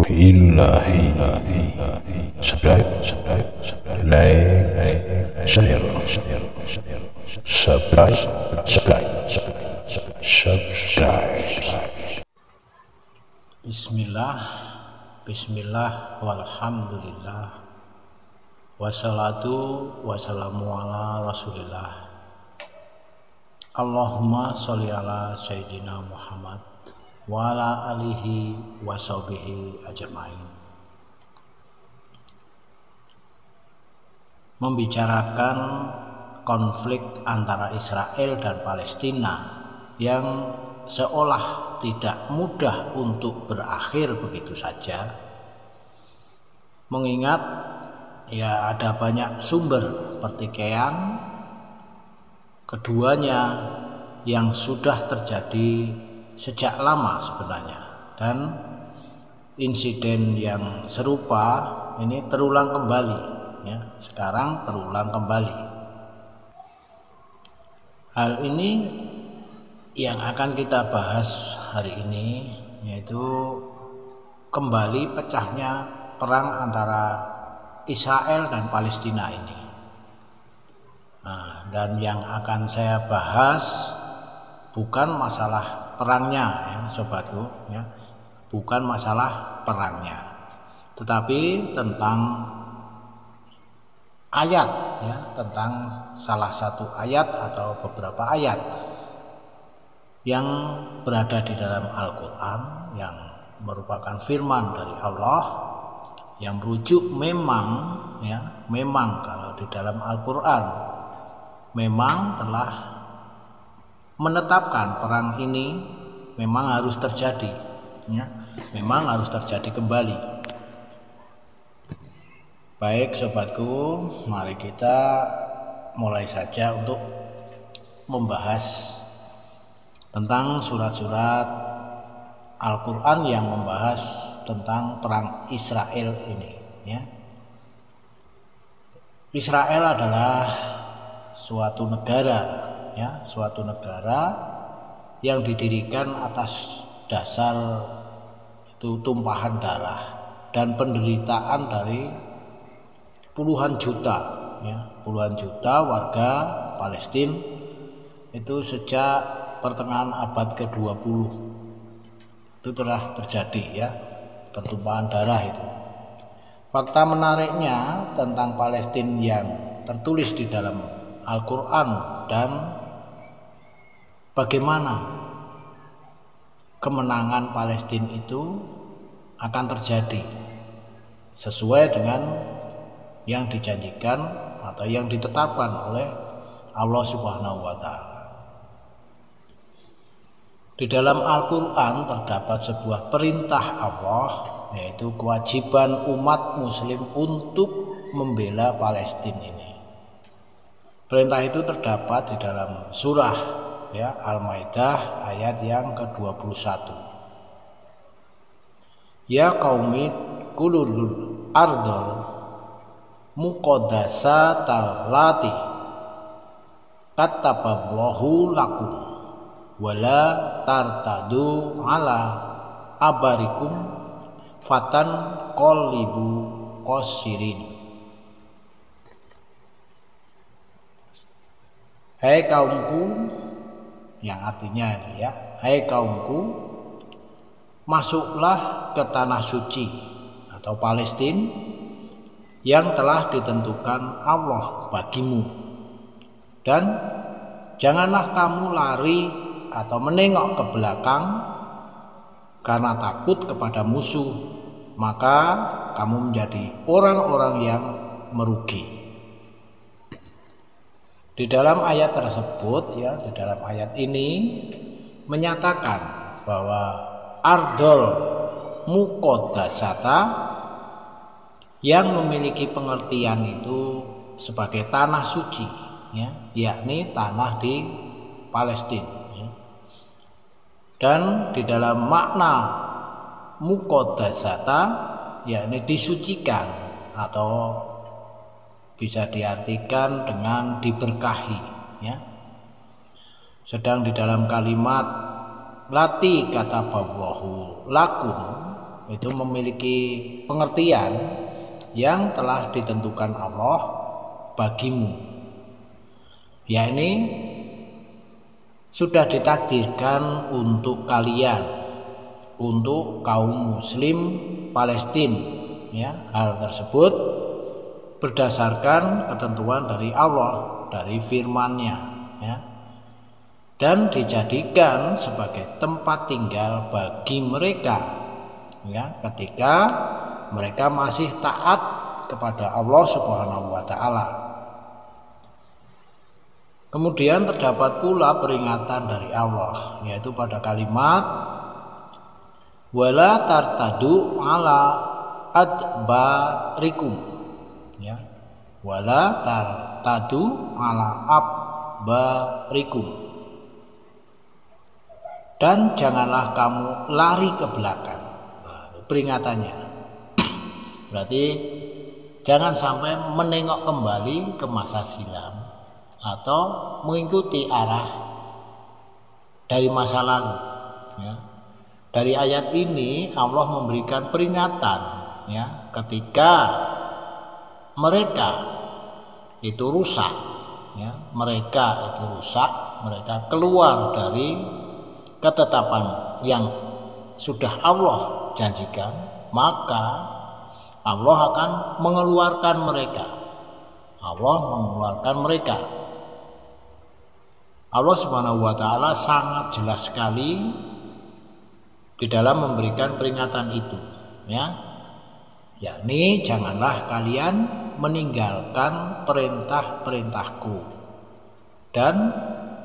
Ilahi subscribe, like, share, subscribe. Bismillah, walhamdulillah, wassalatu wassalamu ala rasulillah. Allahumma sholli ala sayyidina Muhammad wa ala alihi wa sahbihi ajma'in. Membicarakan konflik antara Israel dan Palestina yang seolah tidak mudah untuk berakhir begitu saja, mengingat ya ada banyak sumber pertikaian keduanya yang sudah terjadi sejak lama sebenarnya, dan insiden yang serupa ini terulang kembali ya, sekarang terulang kembali. Hal ini yang akan kita bahas hari ini, yaitu kembali pecahnya perang antara Israel dan Palestina ini. Dan yang akan saya bahas bukan masalah perangnya ya sobatku ya, bukan masalah perangnya, tetapi tentang ayat ya, tentang salah satu ayat atau beberapa ayat yang berada di dalam Al-Quran, yang merupakan firman dari Allah, yang merujuk memang kalau di dalam Al-Quran memang telah menetapkan perang ini memang harus terjadi ya, memang harus terjadi kembali. Baik sobatku, mari kita mulai saja untuk membahas tentang surat-surat Al-Quran yang membahas tentang perang Israel ini ya. Israel adalah suatu negara ya, suatu negara yang didirikan atas dasar itu tumpahan darah dan penderitaan dari puluhan juta warga Palestina itu sejak pertengahan abad ke-20 itu telah terjadi ya, pertumpahan darah itu. Fakta menariknya tentang Palestina yang tertulis di dalam Al-Quran dan bagaimana kemenangan Palestina itu akan terjadi sesuai dengan yang dijanjikan atau yang ditetapkan oleh Allah Subhanahu wa Ta'ala. Di dalam Al-Quran terdapat sebuah perintah Allah, yaitu kewajiban umat muslim untuk membela Palestina ini. Perintah itu terdapat di dalam surah ya, Al-Maidah ayat yang ke-21. Ya qaumi kulul ardol muqaddasatal lati kataballahu lakum wala tartadu ala abarikum fatan qalibu qasirin. Hai kaumku, yang artinya ini ya, hai kaumku, masuklah ke tanah suci atau Palestina yang telah ditentukan Allah bagimu, dan janganlah kamu lari atau menengok ke belakang karena takut kepada musuh, maka kamu menjadi orang-orang yang merugi. Di dalam ayat tersebut ya, di dalam ayat ini menyatakan bahwa ardol muqaddasata yang memiliki pengertian itu sebagai tanah suci ya, yakni tanah di Palestina ya. Dan di dalam makna muqaddasata yakni disucikan, atau bisa diartikan dengan diberkahi ya. Sedang di dalam kalimat lati kataballahu lakum itu memiliki pengertian yang telah ditentukan Allah bagimu, yakni sudah ditakdirkan untuk kalian, untuk kaum muslim Palestina, ya. Hal tersebut berdasarkan ketentuan dari Allah, dari firman-Nya, ya, dan dijadikan sebagai tempat tinggal bagi mereka, ya, ketika mereka masih taat kepada Allah Subhanahu wa taala. Kemudian terdapat pula peringatan dari Allah, yaitu pada kalimat wala tartadu ala adbarikum, ya, wala tartadu ala adbarikum, dan janganlah kamu lari ke belakang. Peringatannya berarti jangan sampai menengok kembali ke masa silam atau mengikuti arah dari masa lalu, ya. Dari ayat ini Allah memberikan peringatan, ya, ketika mereka itu rusak, ya, mereka keluar dari ketetapan yang sudah Allah janjikan, maka Allah akan mengeluarkan mereka. Allah Subhanahu wa taala sangat jelas sekali di dalam memberikan peringatan itu, ya, yakni janganlah kalian meninggalkan perintah-perintahku dan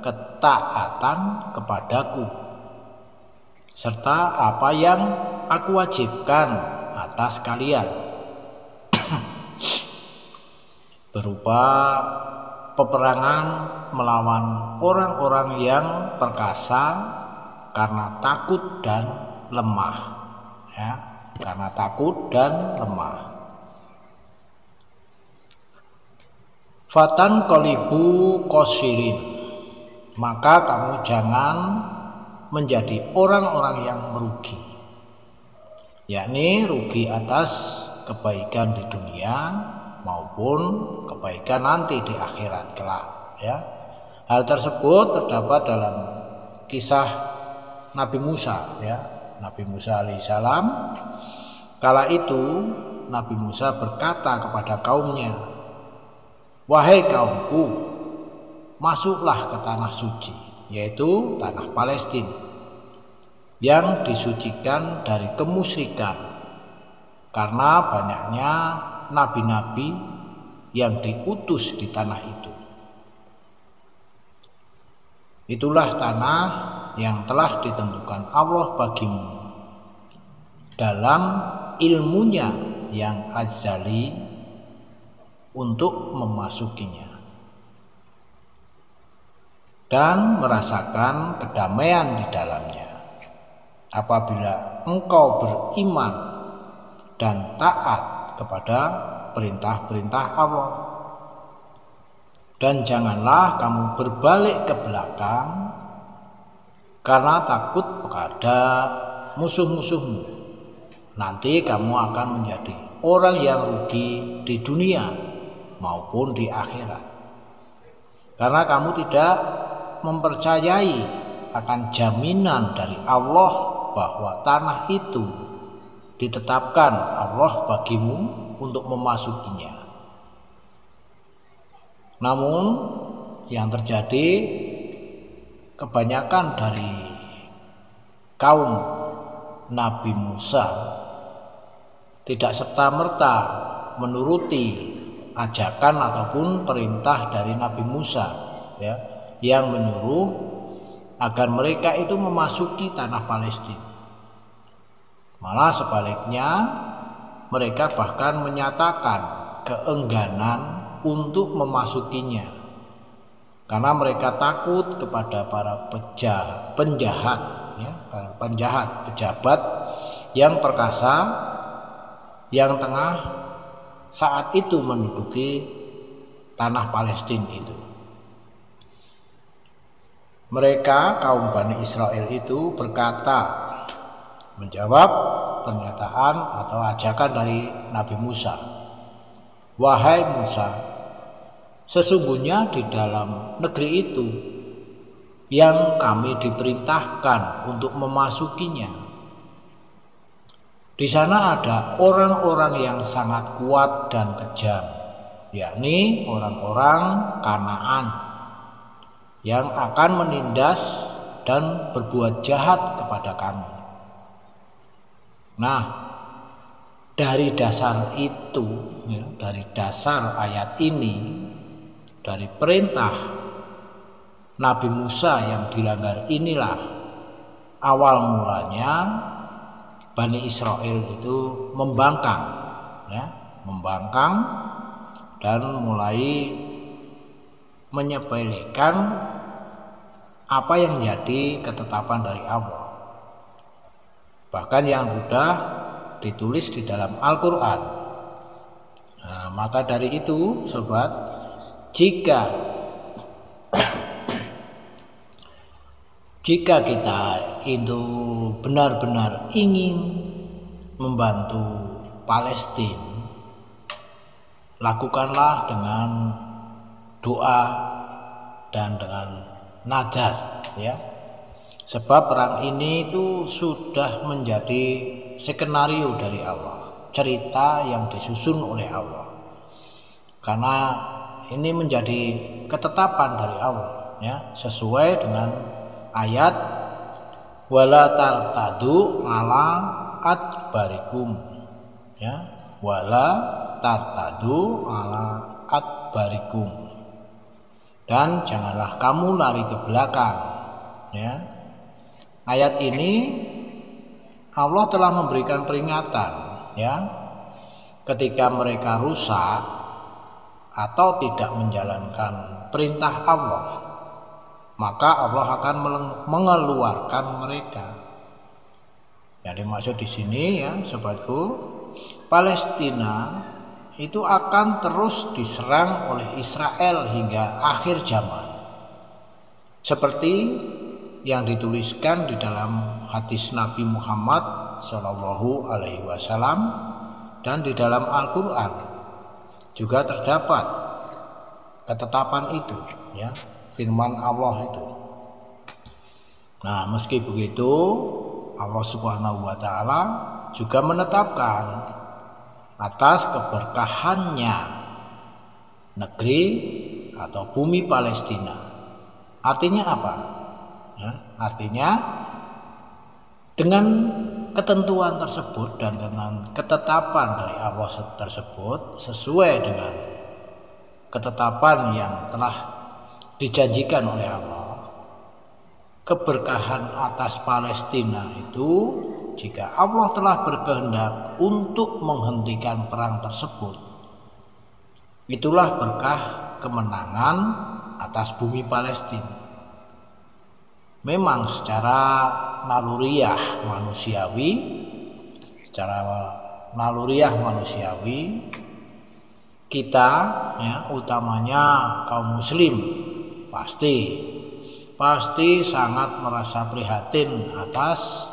ketaatan kepadaku serta apa yang aku wajibkan atas kalian berupa peperangan melawan orang-orang yang perkasa karena takut dan lemah, ya, karena takut dan lemah. Fatan qalibu qasirin, maka kamu jangan menjadi orang-orang yang merugi, yakni rugi atas kebaikan di dunia maupun kebaikan nanti di akhirat kelak, ya. Hal tersebut terdapat dalam kisah Nabi Musa, ya, Nabi Musa alaihissalam. Kala itu Nabi Musa berkata kepada kaumnya, wahai kaumku, masuklah ke tanah suci, yaitu tanah Palestina yang disucikan dari kemusyrikan, karena banyaknya nabi-nabi yang diutus di tanah itu. Itulah tanah yang telah ditentukan Allah bagimu dalam ilmunya yang azali untuk memasukinya dan merasakan kedamaian di dalamnya apabila engkau beriman dan taat kepada perintah-perintah Allah. Dan janganlah kamu berbalik ke belakang karena takut kepada musuh-musuhmu. Nanti kamu akan menjadi orang yang rugi di dunia maupun di akhirat, karena kamu tidak mempercayai akan jaminan dari Allah bahwa tanah itu ditetapkan Allah bagimu untuk memasukinya. Namun yang terjadi, kebanyakan dari kaum Nabi Musa tidak serta-merta menuruti ajakan ataupun perintah dari Nabi Musa, ya, yang menyuruh agar mereka itu memasuki tanah Palestina. Malah sebaliknya, mereka bahkan menyatakan keengganan untuk memasukinya karena mereka takut kepada para penjahat, ya, para penjahat, pejabat yang perkasa yang tengah saat itu menduduki tanah Palestina itu. Mereka kaum Bani Israel itu berkata menjawab pernyataan atau ajakan dari Nabi Musa. Wahai Musa, sesungguhnya di dalam negeri itu yang kami diperintahkan untuk memasukinya, di sana ada orang-orang yang sangat kuat dan kejam, yakni orang-orang Kanaan yang akan menindas dan berbuat jahat kepada kami. Nah, dari dasar itu, dari dasar ayat ini, dari perintah Nabi Musa yang dilanggar inilah awal mulanya Bani Israel itu membangkang, membangkang dan mulai menyepelekan apa yang jadi ketetapan dari Allah, bahkan yang sudah ditulis di dalam Al-Quran. Nah, maka dari itu sobat, jika kita itu benar-benar ingin membantu Palestina, lakukanlah dengan doa dan dengan nadar, ya. Sebab perang ini itu sudah menjadi skenario dari Allah, cerita yang disusun oleh Allah. Karena ini menjadi ketetapan dari Allah, ya, sesuai dengan ayat wala tartadu ala adbarikum, ya, wala tartadu ala adbarikum, dan janganlah kamu lari ke belakang, ya. Ayat ini Allah telah memberikan peringatan, ya, ketika mereka rusak atau tidak menjalankan perintah Allah, maka Allah akan mengeluarkan mereka. Yang dimaksud di sini, ya sobatku, Palestina itu akan terus diserang oleh Israel hingga akhir zaman, seperti yang dituliskan di dalam hadis Nabi Muhammad Shallallahu Alaihi Wasallam, dan di dalam Al-Quran juga terdapat ketetapan itu, ya, firman Allah itu. Nah, meski begitu Allah Subhanahu wa Ta'ala juga menetapkan atas keberkahannya negeri atau bumi Palestina. Artinya apa? Ya, artinya dengan ketentuan tersebut dan dengan ketetapan dari Allah tersebut, sesuai dengan ketetapan yang telah dijanjikan oleh Allah, keberkahan atas Palestina itu, jika Allah telah berkehendak untuk menghentikan perang tersebut, itulah berkah kemenangan atas bumi Palestina. Memang secara naluriah manusiawi, kita, ya, utamanya kaum muslim pasti sangat merasa prihatin atas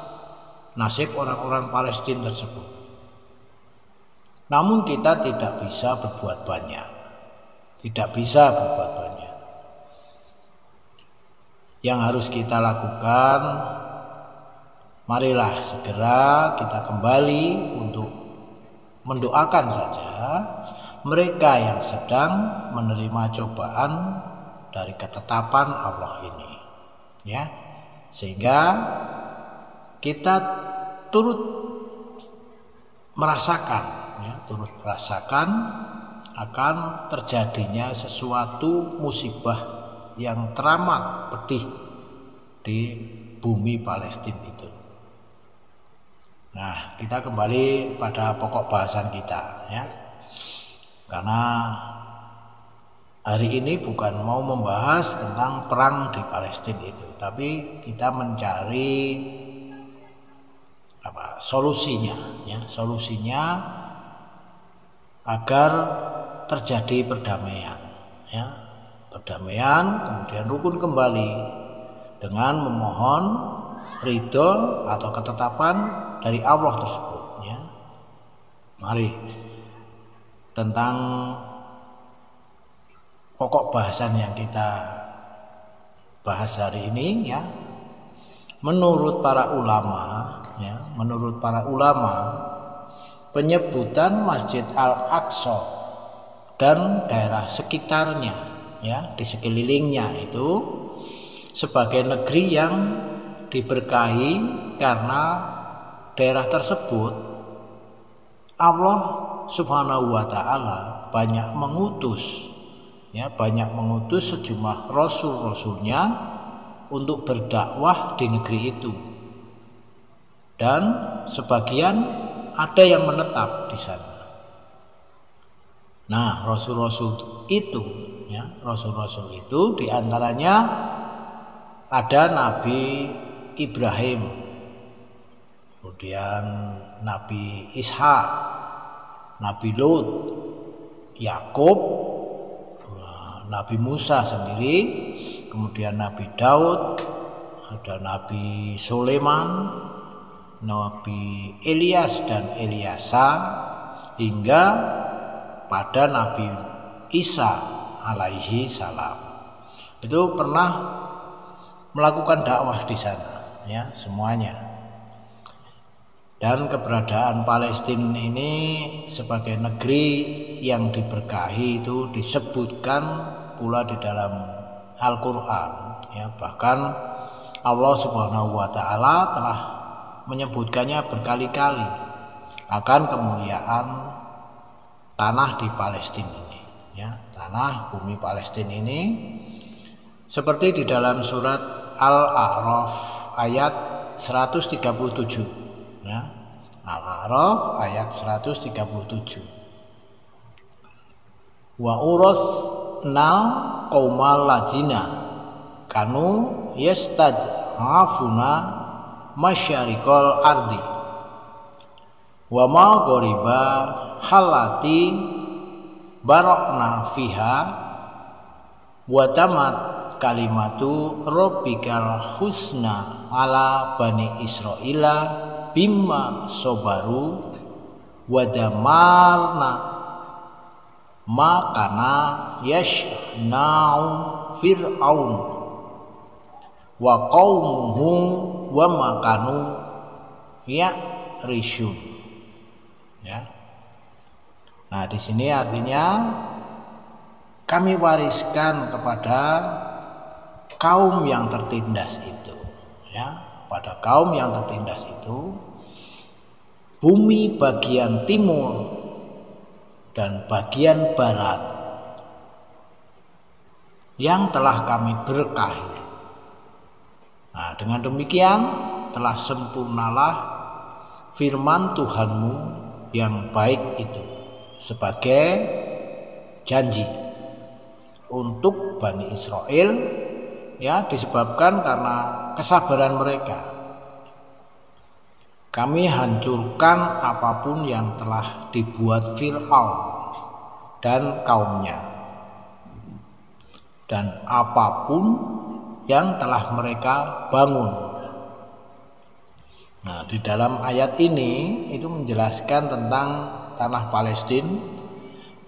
nasib orang-orang Palestina tersebut. Namun kita tidak bisa berbuat banyak. Yang harus kita lakukan, marilah segera kita kembali untuk mendoakan saja mereka yang sedang menerima cobaan dari ketetapan Allah ini, ya, sehingga kita turut merasakan akan terjadinya sesuatu musibah yang teramat pedih di bumi Palestina itu. Nah, kita kembali pada pokok bahasan kita, ya. Karena hari ini bukan mau membahas tentang perang di Palestina itu, tapi kita mencari solusinya, ya, solusinya agar terjadi perdamaian, ya. Perdamaian, kemudian rukun kembali dengan memohon ridho atau ketetapan dari Allah tersebut, ya. Mari tentang pokok bahasan yang kita bahas hari ini, ya. Menurut para ulama, ya, penyebutan Masjid Al-Aqsa dan daerah sekitarnya, ya, di sekelilingnya itu sebagai negeri yang diberkahi karena daerah tersebut Allah Subhanahu wa taala banyak mengutus sejumlah rasul-rasulnya untuk berdakwah di negeri itu, dan sebagian ada yang menetap di sana. Nah, rasul-rasul itu diantaranya ada Nabi Ibrahim, kemudian Nabi Ishak, Nabi Lut, Yakub, Nabi Musa sendiri, kemudian Nabi Daud, ada Nabi Sulaiman, Nabi Ilyas dan Ilyasa, hingga pada Nabi Isa alaihi salam. Itu pernah melakukan dakwah di sana, ya, semuanya. Dan keberadaan Palestina ini sebagai negeri yang diberkahi itu disebutkan pula di dalam Al-Qur'an, ya. Bahkan Allah Subhanahu wa taala telah menyebutkannya berkali-kali akan kemuliaan tanah di Palestina ini, ya, tanah bumi Palestina ini, seperti di dalam surat Al-A'raf ayat 137, ya. Al-A'raf ayat 137. Wa urasnal qaumal ladzina kanu yastad'afuna masyariqal ardi wa ma ghoriba halati barakna fiha wa tamat kalimatu rabbikal husna ala bani Israila bimma sobaru wa damarna makana yashna'u fir'aun wa qaumuhu wa makanu ya'rishun, ya. Nah, di sini artinya kami wariskan kepada kaum yang tertindas itu, ya, pada kaum yang tertindas itu bumi bagian timur dan bagian barat yang telah kami berkahi. Nah, dengan demikian telah sempurnalah firman Tuhanmu yang baik itu sebagai janji untuk Bani Israel, ya, disebabkan karena kesabaran mereka. Kami hancurkan apapun yang telah dibuat Fir'aun dan kaumnya, dan apapun yang telah mereka bangun. Nah, di dalam ayat ini itu menjelaskan tentang tanah Palestina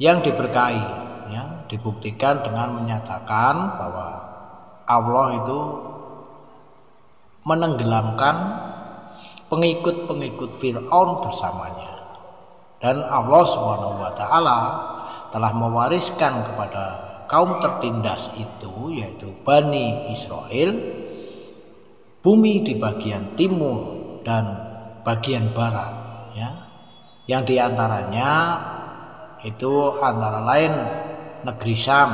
yang diberkahi, ya, dibuktikan dengan menyatakan bahwa Allah itu menenggelamkan pengikut-pengikut Fir'aun bersamanya, dan Allah Subhanahu wa taala telah mewariskan kepada kaum tertindas itu, yaitu Bani Israel, bumi di bagian timur dan bagian barat, ya, yang diantaranya itu antara lain negeri Syam,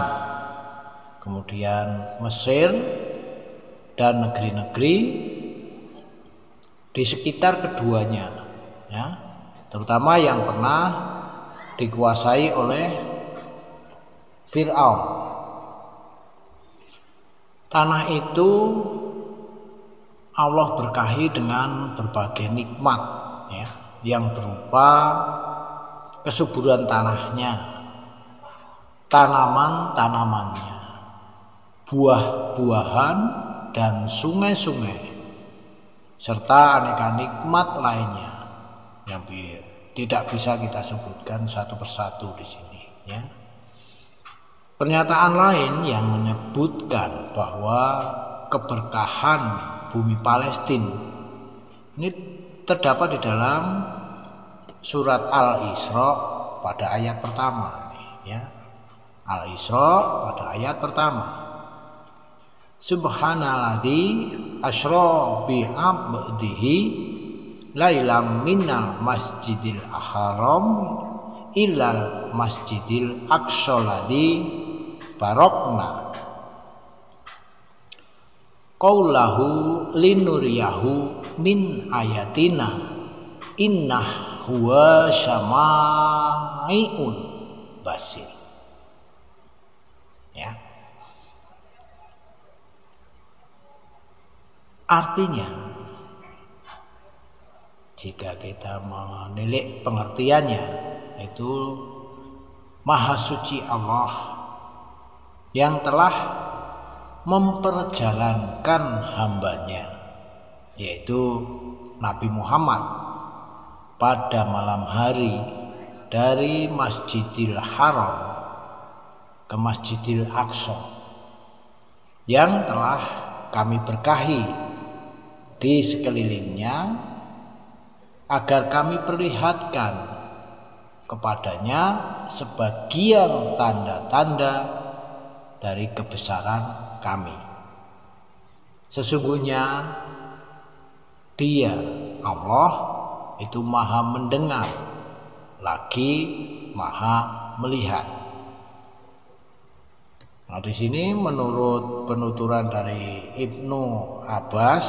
kemudian Mesir, dan negeri-negeri di sekitar keduanya, ya, terutama yang pernah dikuasai oleh Fir'aun. Tanah itu Allah berkahi dengan berbagai nikmat, ya, yang berupa kesuburan tanahnya, tanaman-tanamannya, buah-buahan dan sungai-sungai, serta aneka nikmat lainnya. yang tidak bisa kita sebutkan satu persatu di sini, ya. Pernyataan lain yang menyebutkan bahwa keberkahan bumi Palestina ini terdapat di dalam surat Al-Isra pada ayat pertama, ya. Al-Isra pada ayat pertama. Subhanalladzi asra bi 'abdihi lailam minal masjidil haram ilal masjidil aqsa ladzi barokna qaulahu linuriyahu min ayatina innah huwa syamai'un basir, ya. Artinya, jika kita menilik pengertiannya, itu Maha Suci Allah yang telah memperjalankan hambanya, yaitu Nabi Muhammad, pada malam hari dari Masjidil Haram ke Masjidil Aqsa yang telah kami berkahi di sekelilingnya, agar kami perlihatkan kepadanya sebagian tanda-tanda dari kebesaran kami. Sesungguhnya Dia, Allah, itu maha mendengar lagi maha melihat. Nah, di sini menurut penuturan dari Ibnu Abbas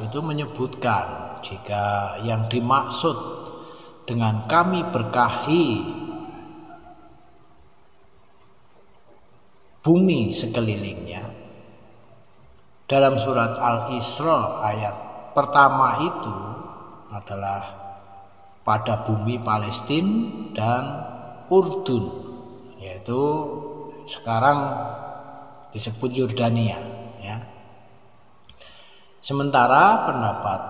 itu menyebutkan jika yang dimaksud dengan kami berkahi bumi sekelilingnya dalam surat Al-Isra ayat pertama itu adalah pada bumi Palestina dan Urdun, yaitu sekarang disebut Yordania, ya. Sementara pendapat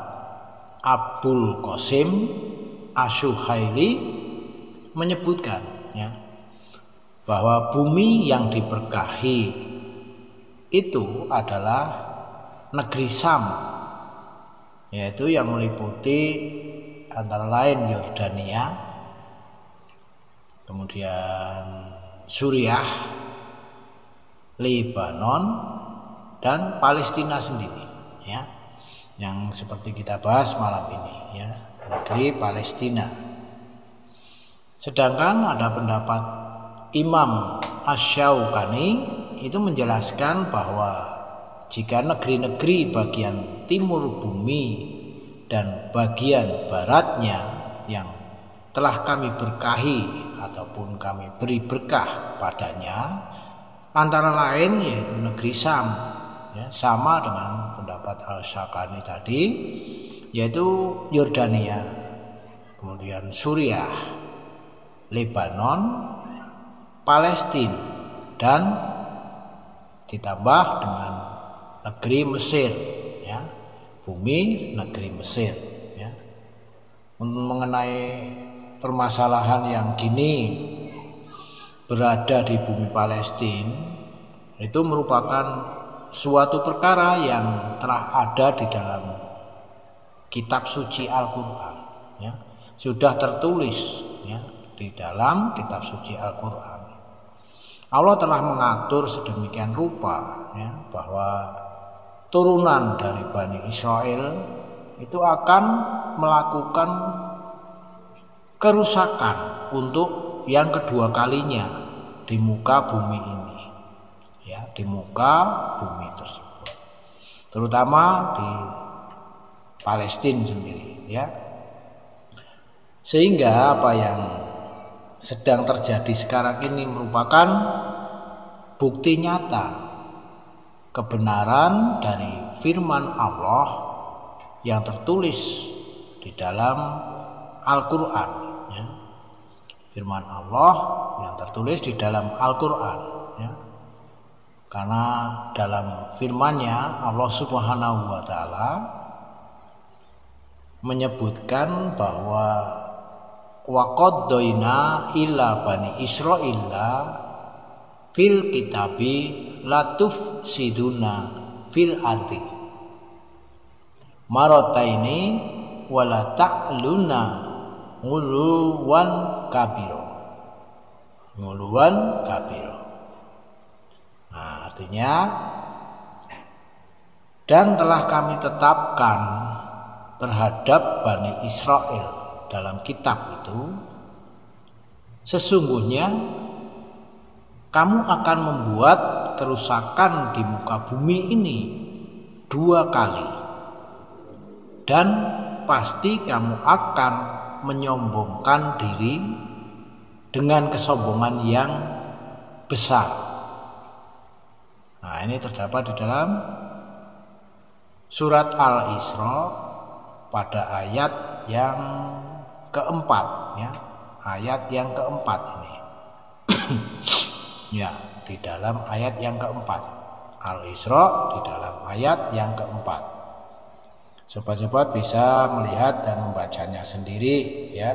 Abul Qasim Asy-Syuhaili menyebutkan, ya, bahwa bumi yang diberkahi itu adalah negeri Sam, yaitu yang meliputi antara lain Yordania, kemudian Suriah, Lebanon, dan Palestina sendiri, ya, yang seperti kita bahas malam ini, ya, negeri Palestina. Sedangkan ada pendapat Imam Asy-Syaukani itu menjelaskan bahwa jika negeri-negeri bagian timur bumi dan bagian baratnya yang telah kami berkahi ataupun kami beri berkah padanya, antara lain yaitu negeri Sam, ya, sama dengan pendapat Al-Syaukani tadi, yaitu Yordania, kemudian Suriah, Lebanon, Palestina, dan ditambah dengan negeri Mesir, ya, bumi negeri Mesir, ya. Mengenai permasalahan yang kini berada di bumi Palestina itu merupakan suatu perkara yang telah ada di dalam kitab suci Al-Quran, ya, sudah tertulis, ya, di dalam kitab suci Al-Quran. Allah telah mengatur sedemikian rupa, ya, bahwa turunan dari Bani Israel itu akan melakukan kerusakan untuk yang kedua kalinya di muka bumi ini, ya, di muka bumi tersebut, terutama di Palestina sendiri, ya. Sehingga apa yang sedang terjadi sekarang ini merupakan bukti nyata kebenaran dari firman Allah yang tertulis di dalam Al-Quran, ya. Firman Allah yang tertulis di dalam Al-Quran, ya. Karena dalam firman-Nya Allah Subhanahu wa taala menyebutkan bahwa wa qaddaina ila bani Israila fil kitabi latufsiduna fil ardi marataini wala ta'luna nguluwan kabiro. Nah, artinya dan telah kami tetapkan terhadap Bani Israel dalam kitab itu, sesungguhnya kamu akan membuat kerusakan di muka bumi ini 2 kali, dan pasti kamu akan menyombongkan diri dengan kesombongan yang besar. Nah, ini terdapat di dalam surat Al-Isra pada ayat yang keempat, ya, ayat yang keempat ini. Ya, di dalam ayat yang keempat, Al-Isra di dalam ayat yang keempat. Sobat-sobat bisa melihat dan membacanya sendiri, ya.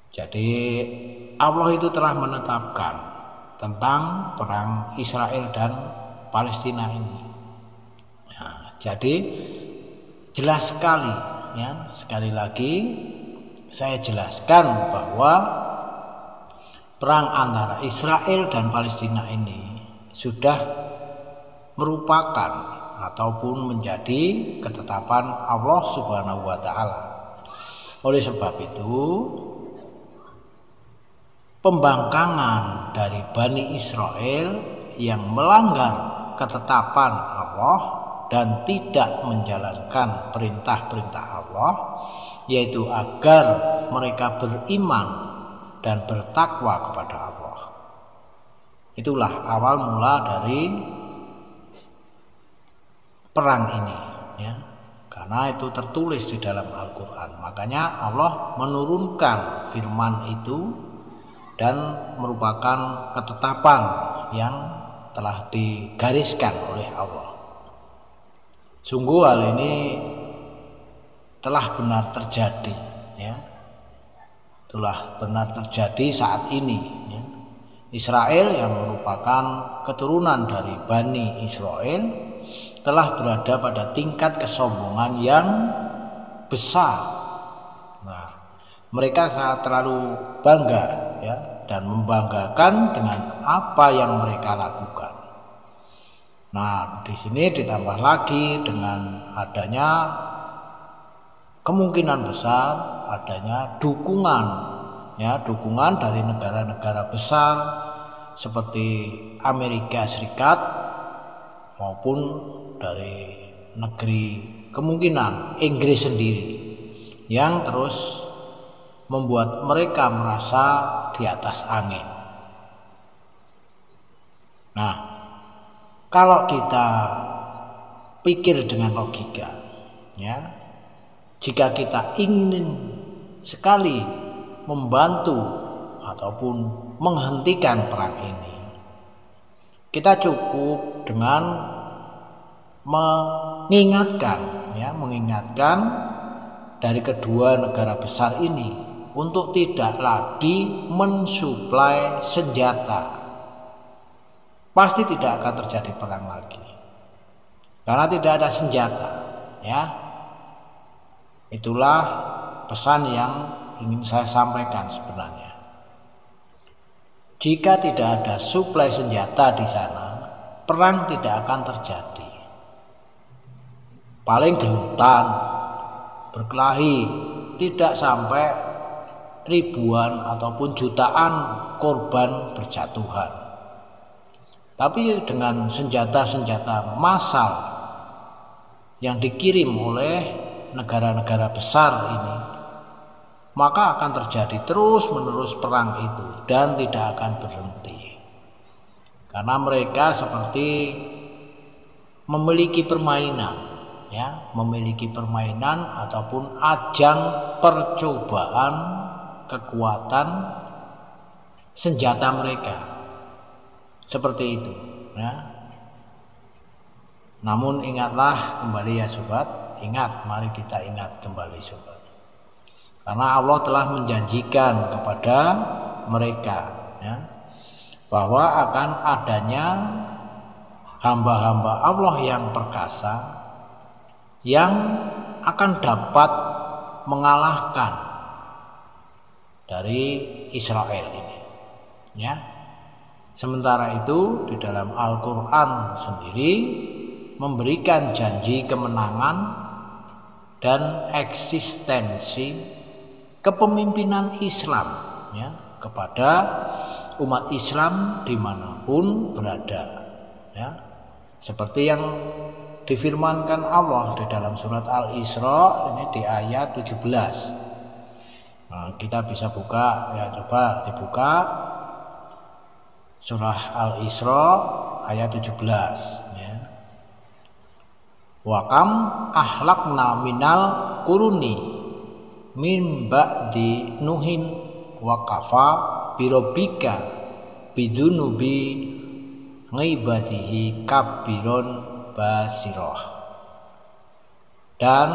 Jadi Allah itu telah menetapkan tentang perang Israel dan Palestina ini. Nah, jadi jelas sekali, ya. Sekali lagi saya jelaskan bahwa perang antara Israel dan Palestina ini sudah merupakan ataupun menjadi ketetapan Allah Subhanahu wa taala. Oleh sebab itu, pembangkangan dari Bani Israel yang melanggar ketetapan Allah dan tidak menjalankan perintah-perintah Allah, yaitu agar mereka beriman dan bertakwa kepada Allah. Itulah awal mula dari perang ini, ya. Karena itu tertulis di dalam Al-Quran. Makanya Allah menurunkan firman itu dan merupakan ketetapan yang telah digariskan oleh Allah. Sungguh hal ini telah benar terjadi, ya. Telah benar terjadi saat ini, ya. Israel yang merupakan keturunan dari Bani Israel telah berada pada tingkat kesombongan yang besar. Nah, mereka sangat terlalu bangga, ya, dan membanggakan dengan apa yang mereka lakukan. Nah, di sini ditambah lagi dengan adanya kemungkinan besar adanya dukungan, ya, dukungan dari negara-negara besar seperti Amerika Serikat maupun dari negeri kemungkinan Inggris sendiri yang terus membuat mereka merasa di atas angin. Nah, kalau kita pikir dengan logika, ya, jika kita ingin sekali membantu ataupun menghentikan perang ini, kita cukup dengan mengingatkan dari kedua negara besar ini untuk tidak lagi mensuplai senjata. Pasti tidak akan terjadi perang lagi karena tidak ada senjata, ya. Itulah pesan yang ingin saya sampaikan sebenarnya. Jika tidak ada suplai senjata di sana, perang tidak akan terjadi. Paling gelutan, berkelahi, tidak sampai ribuan ataupun jutaan korban berjatuhan. Tapi dengan senjata-senjata massal yang dikirim oleh negara-negara besar ini, maka akan terjadi terus-menerus perang itu dan tidak akan berhenti. Karena mereka seperti memiliki permainan, ya, memiliki permainan ataupun ajang percobaan kekuatan senjata mereka. Seperti itu, ya. Namun ingatlah kembali, ya sobat, ingat, mari kita ingat kembali, sobat. Karena Allah telah menjanjikan kepada mereka, ya, bahwa akan adanya hamba-hamba Allah yang perkasa yang akan dapat mengalahkan dari Israel ini, ya. Sementara itu di dalam Al-Quran sendiri memberikan janji kemenangan dan eksistensi kepemimpinan Islam, ya, kepada umat Islam dimanapun berada, ya. Seperti yang difirmankan Allah di dalam surat Al-Isra ini di ayat 17. Nah, kita bisa buka, ya, coba dibuka surah Al-Isra ayat 17, ya. Wa kam ahlakna minal quruni min ba'di nuhin wa kafa birobika bidunubi ngibadihi kabiron basiroh. Dan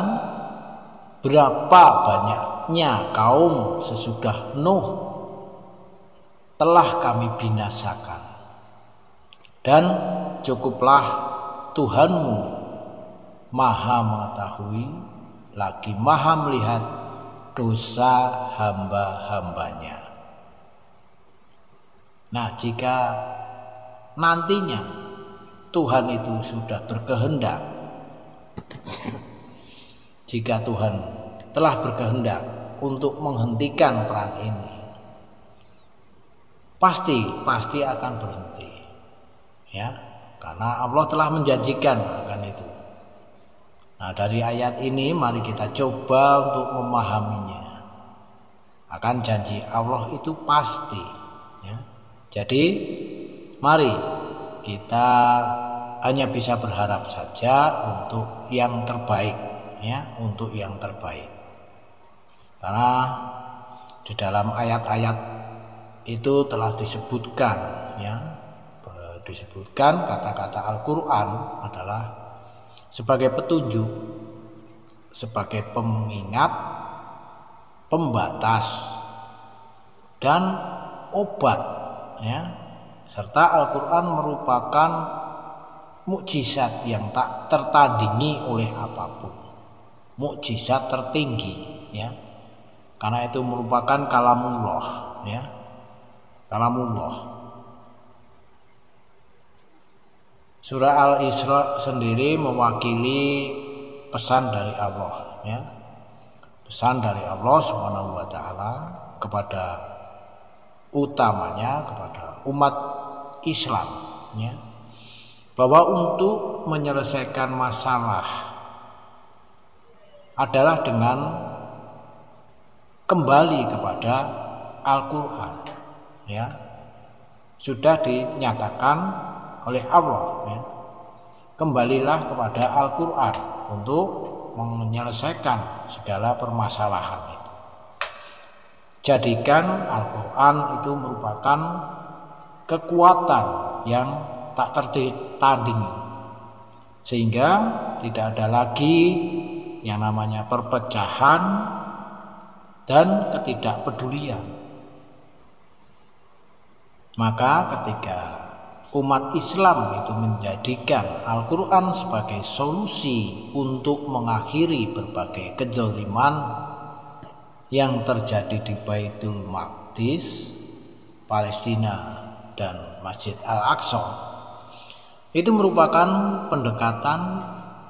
berapa banyaknya kaum sesudah Nuh telah kami binasakan, dan cukuplah Tuhanmu maha mengetahui lagi maha melihat dosa hamba-hambanya. Nah, jika nantinya Tuhan itu sudah berkehendak, jika Tuhan telah berkehendak untuk menghentikan perang ini, pasti akan berhenti, ya, karena Allah telah menjanjikan akan itu. Nah, dari ayat ini mari kita coba untuk memahaminya. Akan janji Allah itu pasti, ya. Jadi mari kita hanya bisa berharap saja untuk yang terbaik, ya, untuk yang terbaik. Karena di dalam ayat-ayat itu telah disebutkan, ya, disebutkan kata-kata Al-Quran adalah sebagai petunjuk, sebagai pengingat, pembatas, dan obat, ya. Serta Al-Quran merupakan mukjizat yang tak tertandingi oleh apapun, mukjizat tertinggi, ya, karena itu merupakan kalamullah, ya, kalamullah. Surah Al-Isra sendiri mewakili pesan dari Allah, ya, pesan dari Allah Subhanahu wa taala kepada utamanya kepada umat Islam, ya, bahwa untuk menyelesaikan masalah adalah dengan kembali kepada Al-Quran, ya, sudah dinyatakan oleh Allah, ya, kembalilah kepada Al-Quran untuk menyelesaikan segala permasalahan itu. Jadikan Al-Quran itu merupakan kekuatan yang tak tertandingi, sehingga tidak ada lagi yang namanya perpecahan dan ketidakpedulian. Maka ketika umat Islam itu menjadikan Al-Quran sebagai solusi untuk mengakhiri berbagai kezaliman yang terjadi di Baitul Maqdis, Palestina, dan Masjid Al-Aqsa, itu merupakan pendekatan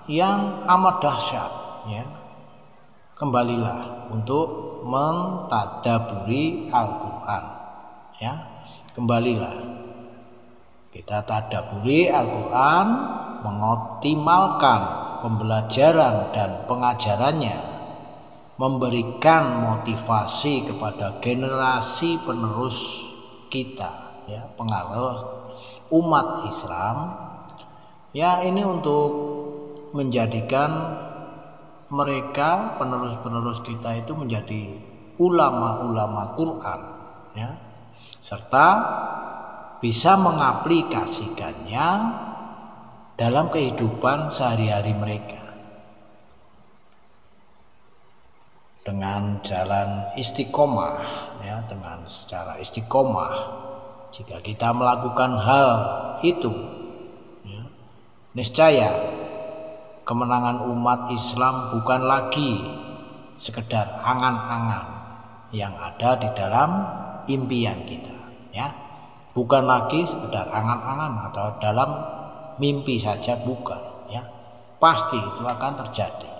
yang amat dahsyat, ya. Kembalilah untuk mentadaburi Al-Quran, ya, kembalilah kita tadaburi Al-Quran, mengoptimalkan pembelajaran dan pengajarannya, memberikan motivasi kepada generasi penerus kita, ya, pengaruh umat Islam, ya, ini untuk menjadikan mereka penerus-penerus kita itu menjadi ulama-ulama Quran, ya, serta bisa mengaplikasikannya dalam kehidupan sehari-hari mereka. dengan jalan istiqomah, ya, dengan secara istiqomah. Jika kita melakukan hal itu, ya, niscaya kemenangan umat Islam bukan lagi sekedar angan-angan yang ada di dalam impian kita, ya, bukan lagi sekedar angan-angan atau dalam mimpi saja, bukan, ya, pasti itu akan terjadi.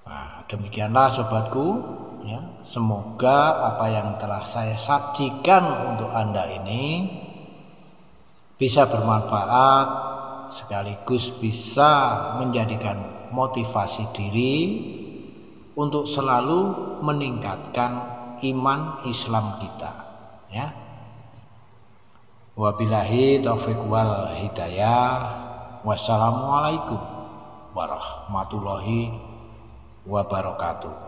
Nah, demikianlah sobatku, ya, semoga apa yang telah saya sajikan untuk Anda ini bisa bermanfaat, sekaligus bisa menjadikan motivasi diri untuk selalu meningkatkan iman Islam kita, ya. Wabillahi taufiq wal hidayah. Wassalamualaikum warahmatullahi wabarakatuh.